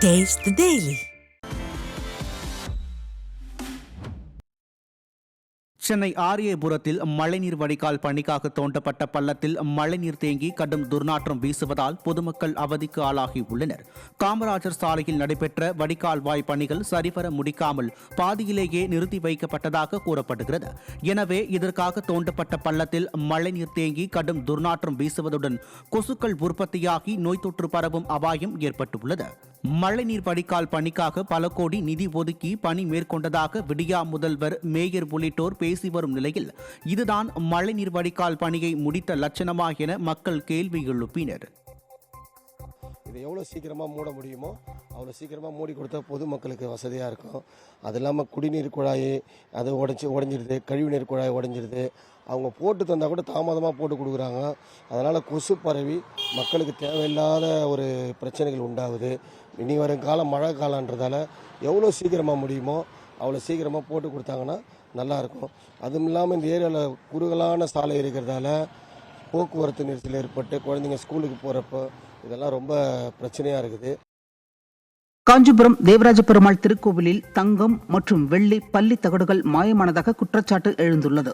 Taste the Daily. Chennai ஆரியபுரத்தில் மழைநீர் வடிகால் பணிக்காக தோண்டப்பட்ட பள்ளத்தில் மழைநீர் தேங்கி கடும் துர்நாற்றம் வீசுவதால் பொதுமக்கள் அவதிக்கு ஆளாகியுள்ளனர். காமராஜர் சாலையில் நடைபெற்ற வடிகால் வாய் பணிகள் சரிவர முடிக்காமல் பாதியிலேயே நிறுத்தி வைக்கப்பட்டதாக கூறப்படுகிறது. எனவே இதற்காக தோண்டப்பட்ட பள்ளத்தில் மழைநீர் தேங்கி கடும் துர்நாற்றம் வீசுவதுடன் கொசுக்கள் உற்பத்தியாகி நோய் தொற்று பரவும் அபாயம் ஏற்பட்டுள்ளது. மழைநீர் வடிகால் பணிக்காக பல கோடி நிதி ஒதுக்கி பணி மேற்கொண்டதாக விடியா முதல்வர், மேயர் உள்ளிட்டோர் பேசி வரும் நிலையில் இதுதான் மழைநீர் வடிகால் பணியை முடித்த லட்சணமா என மக்கள் கேள்வி எழுப்பினர். இதை எவ்வளோ சீக்கிரமாக மூட முடியுமோ அவ்வளோ சீக்கிரமாக மூடி கொடுத்தா பொதுமக்களுக்கு வசதியாக இருக்கும். அது இல்லாமல் குடிநீர் குழாய் அது உடஞ்சிருது, கழிவுநீர் குழாய் உடஞ்சிருது. அவங்க போட்டு தந்தால் கூட தாமதமாக போட்டு கொடுக்குறாங்க. அதனால் கொசு பரவி மக்களுக்கு தேவையில்லாத ஒரு பிரச்சனைகள் உண்டாகுது. இனி வரும் காலம் மழை காலன்றதால எவ்வளோ சீக்கிரமாக முடியுமோ அவ்வளோ சீக்கிரமாக போட்டு கொடுத்தாங்கன்னா நல்லாயிருக்கும். அதுவும் இல்லாமல் இந்த ஏரியாவில் குறுகலான சாலை இருக்கிறதால போக்குவரத்து நெரிசல் ஏற்பட்டு குழந்தைங்க ஸ்கூலுக்கு போகிறப்போ இதெல்லாம் ரொம்ப பிரச்சனையாக இருக்குது. காஞ்சிபுரம் தேவராஜ பெருமாள் திருக்கோவிலில் தங்கம் மற்றும் வெள்ளி பள்ளி தகடுகள் மாயமானதாக குற்றச்சாட்டு எழுந்துள்ளது.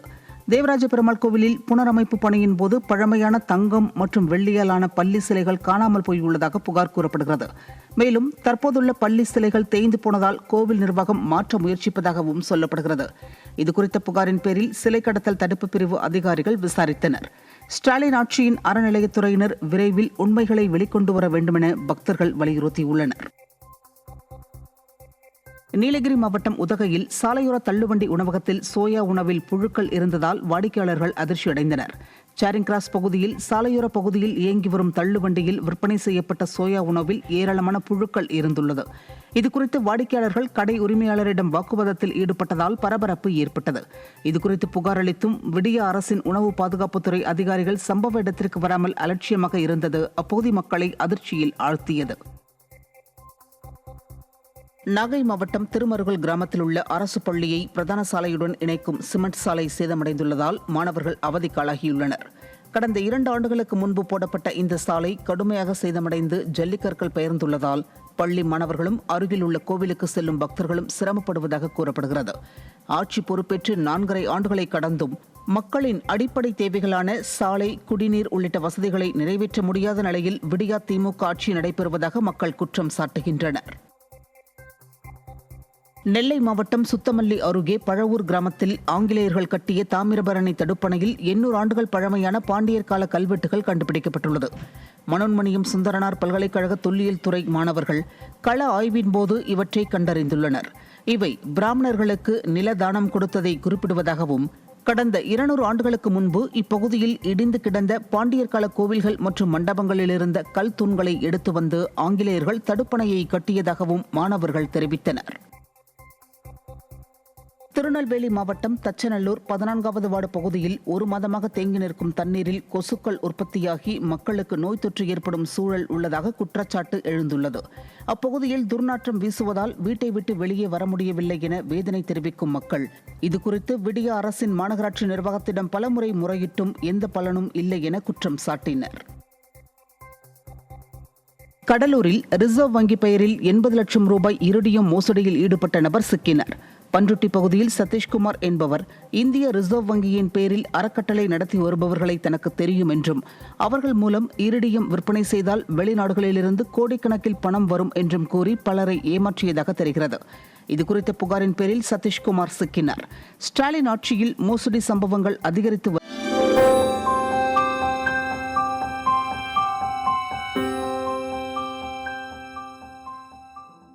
தேவராஜ பெருமாள் கோவிலில் புனரமைப்பு பணியின் போது பழமையான தங்கம் மற்றும் வெள்ளியாலான பள்ளி சிலைகள் காணாமல் போயுள்ளதாக புகார் கூறப்படுகிறது. மேலும் தற்போதுள்ள பள்ளி சிலைகள் தேய்ந்து போனதால் கோவில் நிர்வாகம் மாற்ற முயற்சிப்பதாகவும் சொல்லப்படுகிறது. இதுகுறித்த புகாரின் பேரில் சிலை கடத்தல் தடுப்பு பிரிவு அதிகாரிகள் விசாரித்தனர். ஸ்டாலின் ஆட்சியின் அறநிலையத்துறையினர் விரைவில் உண்மைகளை வெளிக்கொண்டு வர வேண்டுமென பக்தர்கள் வலியுறுத்தியுள்ளனர். நீலகிரி மாவட்டம் உதகையில் சாலையோர தள்ளுவண்டி உணவகத்தில் சோயா உணவில் புழுக்கள் இருந்ததால் வாடிக்கையாளர்கள் அதிர்ச்சியடைந்தனர். சேரிங் கிராஸ் பகுதியில் சாலையோர பகுதியில் இயங்கி வரும் தள்ளுவண்டியில் விற்பனை செய்யப்பட்ட சோயா உணவில் ஏராளமான புழுக்கள் இருந்துள்ளது. இதுகுறித்து வாடிக்கையாளர்கள் கடை உரிமையாளரிடம் வாக்குவாதத்தில் ஈடுபட்டதால் பரபரப்பு ஏற்பட்டது. இதுகுறித்து புகார் அளித்தும் விடிய அரசின் உணவு பாதுகாப்புத்துறை அதிகாரிகள் சம்பவ இடத்திற்கு வராமல் அலட்சியமாக இருந்தது அப்பகுதி மக்களை அதிர்ச்சியில் ஆழ்த்தியது. நாகை மாவட்டம் திருமருகல் கிராமத்தில் உள்ள அரசு பள்ளியை பிரதான சாலையுடன் இணைக்கும் சிமெண்ட் சாலை சேதமடைந்துள்ளதால் மாணவர்கள் அவதிக்காளாகியுள்ளனர். கடந்த 2 ஆண்டுகளுக்கு முன்பு போடப்பட்ட இந்த சாலை கடுமையாக சேதமடைந்து ஜல்லிக்கற்கள் பெயர்ந்துள்ளதால் பள்ளி மாணவர்களும் அருகில் உள்ள கோவிலுக்கு செல்லும் பக்தர்களும் சிரமப்படுவதாக கூறப்படுகிறது. ஆட்சி பொறுப்பேற்று 4.5 ஆண்டுகளை கடந்தும் மக்களின் அடிப்படை தேவைகளான சாலை, குடிநீர் உள்ளிட்ட வசதிகளை நிறைவேற்ற முடியாத நிலையில் விடியா திமுக ஆட்சி நடைபெறுவதாக மக்கள் குற்றம் சாட்டுகின்றனர். நெல்லை மாவட்டம் சுத்தமல்லி அருகே பழவூர் கிராமத்தில் ஆங்கிலேயர்கள் கட்டிய தாமிரபரணி தடுப்பணையில் 800 ஆண்டுகள் பழமையான பாண்டியர் கால கல்வெட்டுகள் கண்டுபிடிக்கப்பட்டுள்ளது. மனோன்மணியம் சுந்தரனார் பல்கலைக்கழக தொல்லியல் துறை மாணவர்கள் கள ஆய்வின் போது இவற்றை கண்டறிந்துள்ளனர். இவை பிராமணர்களுக்கு நிலதானம் கொடுத்ததை குறிப்பிடுவதாகவும் கடந்த 200 ஆண்டுகளுக்கு முன்பு இப்பகுதியில் இடிந்து கிடந்த பாண்டியர் கால கோவில்கள் மற்றும் மண்டபங்களில் இருந்த கல் தூண்களை எடுத்து வந்து ஆங்கிலேயர்கள் தடுப்பணையை கட்டியதாகவும் மாணவர்கள் தெரிவித்தனர். திருநெல்வேலி மாவட்டம் தச்சநல்லூர் 14வது வார்டு பகுதியில் 1 மாதமாக தேங்கி நிற்கும் தண்ணீரில் கொசுக்கள் உற்பத்தியாகி மக்களுக்கு நோய் தொற்று ஏற்படும் சூழல் உள்ளதாக குற்றச்சாட்டு எழுந்துள்ளது. அப்பகுதியில் துர்நாற்றம் வீசுவதால் வீட்டை விட்டு வெளியே வர முடியவில்லை என வேதனை தெரிவிக்கும் மக்கள் இதுகுறித்து விடிய அரசின் மாநகராட்சி நிர்வாகத்திடம் பலமுறை முறையிட்டும் எந்த பலனும் இல்லை என குற்றம் சாட்டினர். கடலூரில் ரிசர்வ் வங்கி பெயரில் 80 லட்சம் ரூபாய் இரிடியம் மோசடியில் ஈடுபட்ட நபர் சிக்கினார். பன்ருட்டி பகுதியில் சதீஷ்குமார் என்பவர் இந்திய ரிசர்வ் வங்கியின் பேரில் அறக்கட்டளை நடத்தி வருபவர்களை தனக்கு தெரியும் என்றும் அவர்கள் மூலம் இரிடியம் விற்பனை செய்தால் வெளிநாடுகளிலிருந்து கோடிக்கணக்கில் பணம் வரும் என்றும் கூறி பலரை ஏமாற்றியதாக தெரிகிறது. இதுகுறித்த புகாரின் பேரில் சதீஷ்குமார் சிக்கினார். ஸ்டாலின் ஆட்சியில் மோசடி சம்பவங்கள் அதிகரித்து